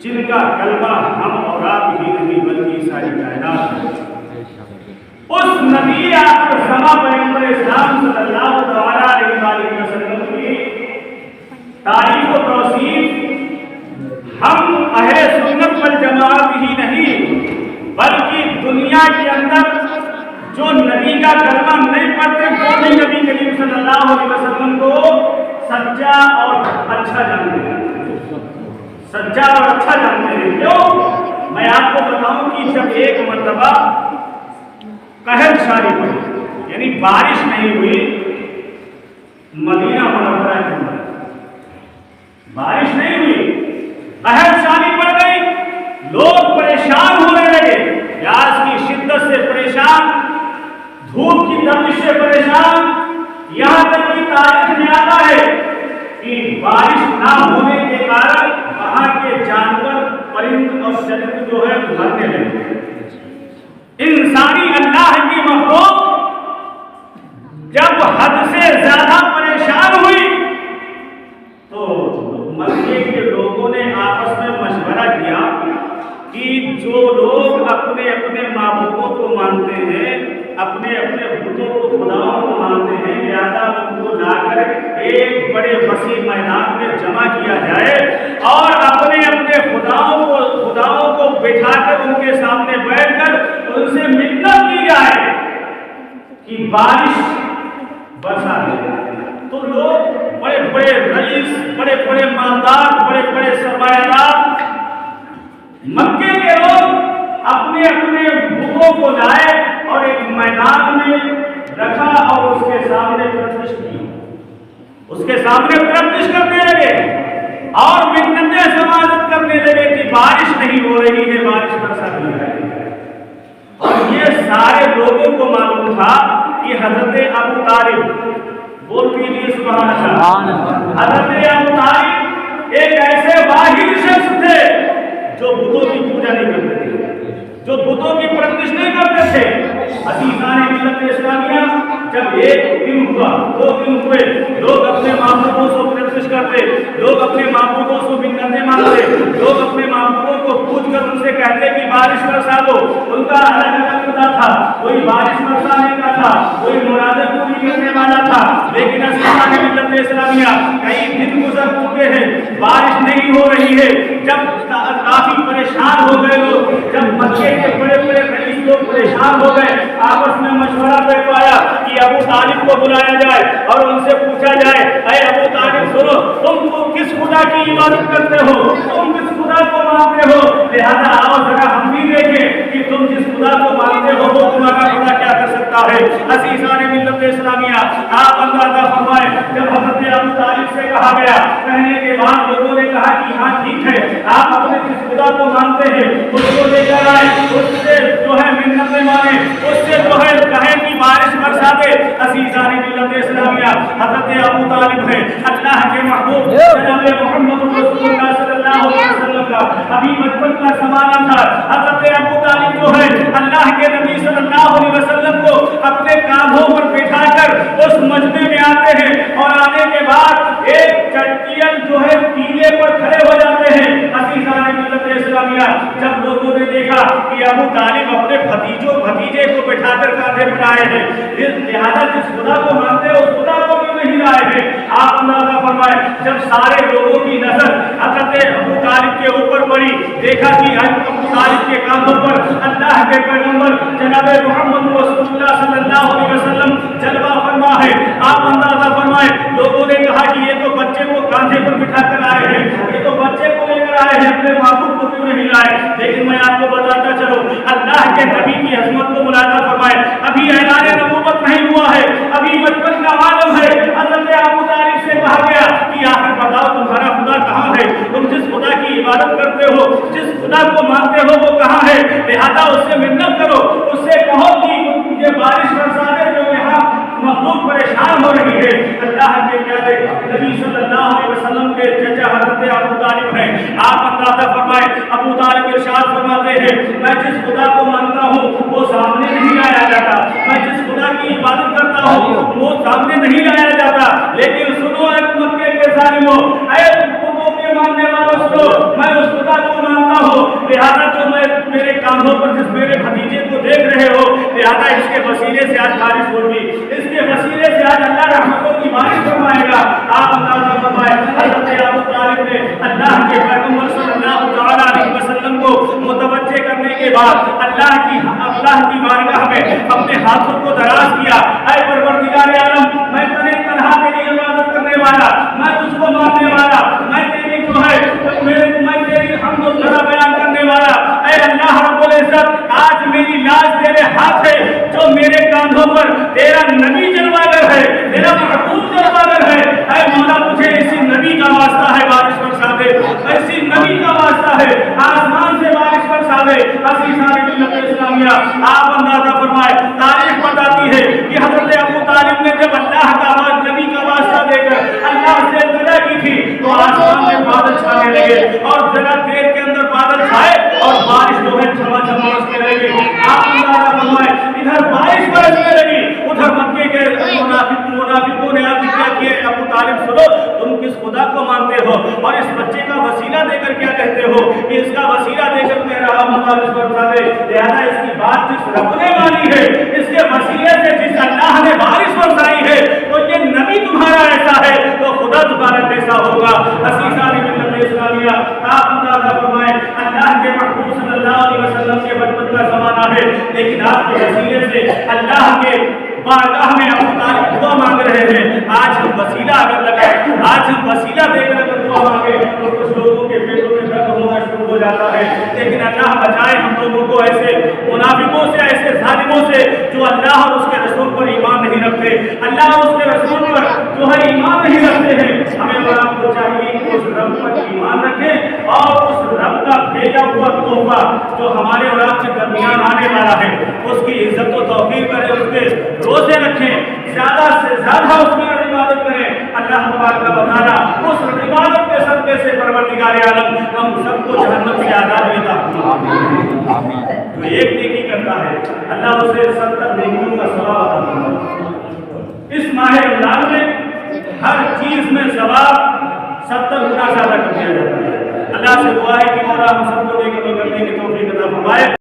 جن کا کلمہ ہم اور آپ ہی نہیں بلکہ ساری کائنات ہے۔ اس نبی آخر زمان پیغمبر اسلام صلی اللہ علیہ وسلم کی تعریف و توصیف ہم اہل سنت والجماعت ہی نہیں بلکہ دنیا کے اندر جو نبی کا کلمہ نہیں پڑھتے وہ بھی نبی کریم صلی اللہ علیہ وسلم کو سچا اور اچھا جانتے ہیں، سچا اور اچھا جانتے ہیں۔ کیوں؟ میں آپ کو بتاؤں کہ جب ایک مرتبہ قحط ساری پڑی، یعنی بارش نہیں ہوئی مدینہ منورہ کے اندر، بارش نہیں ہوئی، قحط ساری پڑ گئی، لوگ پریشان ہونے لگے، پیاس کی شدت سے پریشان، دھوپ کی تپش سے پریشان، یہاں تک کہ تاریخ میں آتا ہے کہ بارش نہ ہونے کے کارن وہاں کے جانور پرند اور چرند جو ہے مرنے لگے۔ انسانی اللہ کی مخلوق جب حد سے زیادہ پریشان ہوئی تو مکے کے لوگوں نے آپس میں مشورہ کیا کہ جو لوگ اپنے اپنے معبودوں کو مانتے ہیں، اپنے اپنے بتوں کو خداؤں کو مانتے ہیں، لہذا ان کو لا کر ایک بڑے وسیع میدان میں جمع کیا جائے اور اپنے اپنے خداؤں کو بٹھا کر ان کے سامنے بیٹھ کر ان سے منت کی جائے کہ بارش برسا دے۔ تو لوگ بڑے بڑے رئیس، بڑے بڑے مالدار، بڑے بڑے سرمایہ دار، مکے کے لوگ اپنے اپنے بتوں کو لائے اور ایک میدان میں رکھا اور اس کے سامنے پرستش کی، اس کے سامنے پرستش کرنے لگے اور منتیں سماجت کرنے لگے کہ بارش نہیں ہو رہی ہے، بارش برسا نہیں رہی ہے۔ اور یہ سارے لوگوں کو معلوم تھا کہ حضرت ابو طالب، بول دیجیے سبحان اللہ، حضرت ابو طالب ایک ایسے واحد شخص تھے جو بتوں کی پوجا نہیں کرتے تھے، جو بتوں کی پرستش نہیں کرتے تھے۔ عزیزان ملت اسلامیہ، جب ایک دن ہوا، 2 دن ہوئے، لوگ اپنے معبودوں کو پرستش کرتے، لوگ اپنے معبودوں کو منتیں مانگتے، لوگ اپنے معبودوں کو پوچھ کر ان سے کہتے کہ بارش برسا دو۔ ان کا الگ الگ خدا تھا، کوئی بارش برسانے کا تھا، کوئی مرادیں پوری کرنے والا تھا، لیکن عزیزان ملت اسلامیہ کئی دن گزر چکے ہیں، بارش نہیں ہو رہی ہے۔ جب کافی پریشان ہو گئے لوگ، جب مکے کے بڑے بڑے رئیس لوگ پریشان ہو گئے، آپس میں مشورہ کر پایا کہ ابو طالب کو بلایا جائے اور ان سے پوچھا جائے، اے ابو طالب سنو، تم کو کس خدا کی عبادت کرتے ہو، تم کس خدا کو مانتے ہو، لہذا آؤ ذرا ہم بھی دیکھیں کہ تم جس خدا کو مانتے ہو وہ تمہارا خدا کیا کر سکتا ہے۔ عزیزان ملت اسلامیہ، آپ اندازہ فرمائیں، جب حضرت ابو طالب سے کہا گیا، کہنے کے بعد لوگوں نے کہا کہ ہاں ٹھیک ہے، آپ اپنے جس خدا کو مانتے ہیں اس کو لے کر آئے، اس سے جو ہے منتیں مانے، اس سے جو ہے کہیں کہ بارش برسا دے۔ عزیزان ملت اسلامیہ، حضرت ابو طالب ہے اللہ کے محبوب جناب محمد رسول اللہ صلی اللہ علیہ وسلم کا ابھی بچپن کا زمانہ تھا۔ حضرت ابو طالب جو ہے اللہ کے نبی صلی اللہ علیہ وسلم کو اپنے کاندھوں پر بٹھا کر اس مجمع میں آتے ہیں اور آنے کے بعد ایک چٹیل جو ہے ٹیلے پر کھڑے ہو جاتے ہیں۔ عزیزان ملت اسلامیہ، جب لوگوں نے دیکھا کہ ابو طالب اپنے بھتیجے کو بٹھا کر کاندھے پر آئے ہیں، لہذا جس خدا کو مانتے ہیں اس خدا کو کیوں نہیں لائے ہیں؟ آپ اندازہ فرمائیں، جب سارے لوگوں کی نظر حضرت ابو طالب کے اوپر پڑی، دیکھا کہ ابو طالب کے کاندھوں پر اللہ کے پیغمبر جناب محمد رسول اللہ صلی اللہ علیہ وسلم جلوہ فرما ہے۔ آپ اندازہ فرمائیں، لوگوں نے کہا کہ یہ تو بچے کو کاندھے پر بٹھا کر آئے ہیں، یہ تو بچے کو لے کر آئے ہیں، اپنے معبود کو کیوں نہیں لائے؟ لیکن میں آپ کو بتاتا چلوں، اللہ کے نبی کی عظمت کو ملاحظہ فرمائیں، ابھی اعلان نبوت نہیں ہوا ہے، ابھی بچپن کا عالم ہے۔ حضرت ابو طالب سے کہا گیا کہ آخر بتاؤ تمہارا خدا کہاں ہے، تم جس خدا کی عبادت کرتے ہو، جس خدا کو مانتے ہو وہ کہاں ہے؟ لہذا اس سے منت کرو، اس سے کہو کہ یہ بارش برسا دے جو یہاں مخلوق پریشان ہو رہی ہے۔ اللہ کے پیارے نبی صلی اللہ علیہ وسلم کے چچا حضرت ابو طالب ہیں۔ آپ اندازہ فرمائیں، ابو طالب ارشاد فرماتے ہیں، میں جس خدا کو مانتا ہوں وہ سامنے نہیں لایا جاتا، میں جس خدا کی عبادت کرتا ہوں وہ سامنے نہیں لایا جاتا، لیکن سنو اے مکے کے ظالموں، اے بتوں کے ماننے والوں سنو، میں اس خدا کو کاندھوں پر جس میرے بھتیجے کو دیکھ رہے ہو، لہٰذا اس کے وسیلے سے آج بارش ہوگی، اس کے وسیلے سے آج اللہ رحمتوں کی بارش فرمائے گا۔ آپ اندازہ فرمائے حضرت ابو طالب نے اللہ کے پیغمبر صلی اللہ تعالیٰ علیہ وسلم کو متوجہ کرنے کے بعد اللہ کی بارگاہ میں اپنے ہاتھوں کو دراز کیا، اے پروردگار عالم، میں تنہا تیری عبادت کرنے والا، میں تجھ کو ماننے والا، میں تیری جو ہے میں تیری حمد و ثنا بیان کرنے والا، اے اللہ رب العزت، آج میری لاج تیرے ہاتھ ہے، جو میرے کاندھوں پر تیرا نبی جلواگر ہے، تیرا محبوب جلواگر ہے، اے مولا تجھے اسی نبی کا واسطہ ہے، بارش برسا دے، اسی نبی کا واسطہ ہے، آسمان سے بارش برسا دے۔ عزیزان ملت اسلامیہ، آپ اندازہ فرمائے، تاریخ بتاتی ہے کہ حضرت ابو طالب نے جب اللہ کا نبی کا واسطہ دے کر اللہ سے دعا کی تھی تو آسمان میں بادل چھانے لگے، اور ذرا دیر کے اندر بادل چھائے اور بارش جو ہے چھما چھما برسنے لگی۔ آپ اندازہ فرمائے، ادھر بارش برسنے لگی، ادھر مکے کے منافقوں نے عرض کیا کہ ابو طالب سنو، تم کس خدا کو مانتے ہو اور اس بچے کا وسیلہ دے کر کیا کہتے ہو کہ اس کا وسیلہ دے کر میرا بارش برسا دے؟ لہذا اس کی بات جس رب نے مانی ہے، اس کے وسیلے سے جس اللہ نے بارش برسائی ہے، تو یہ نبی تمہارا ایسا ہے تو خدا تمہارا کیسا ہوگا؟ عزیزان ملت اسلامیہ، آپ اندازہ فرمائیں، اللہ کے محبوب صلی اللہ علیہ وسلم کے بچپن کا زمانہ ہے، لیکن آپ کے وسیلے سے اللہ کے بارگاہ میں ابو طالب دعا مانگ رہے ہیں۔ آج ہم وسیلہ اگر لگائیں، آج ہم وسیلہ دے کر اگر دعا مانگے تو کچھ لوگوں کے پیٹوں میں درد ہونا شروع ہو جاتا ہے، لیکن اللہ بچائے ہم لوگوں کو ایسے منافقوں سے، ایسے ظالموں سے جو اللہ اور اس کے رسول پر ایمان نہیں رکھتے، اللہ اور اس کے رسول پر جو ہے ایمان نہیں رکھتے ہیں۔ ہمیں اور آپ کو چاہیے کہ اس رب پر ایمان رکھیں اور اس رب کا بھیجا ہوا تحفہ جو ہمارے اور آپ کے درمیان آنے والا ہے اس کی عزت و توقیر کریں، اس کے روزے رکھیں، زیادہ سے زیادہ اس میں عبادت کریں۔ اللہ تبارک و تعالیٰ اس عبادت کے صدقے سے پروردگار عالم ہم سب کو جہنم سے آزادی عطا فرمائے۔ جو ایک نیکی کرتا ہے اللہ اسے 70 نیکیوں کا ثواب عطا فرمائے۔ اس ماہ رمضان میں ہر چیز میں ثواب 70 گنا زیادہ کر دیا جاتا ہے۔ اللہ سے دعا ہے کہ مولا ہم سب کو نیک عمل کرنے کی توفیق عطا فرمائے۔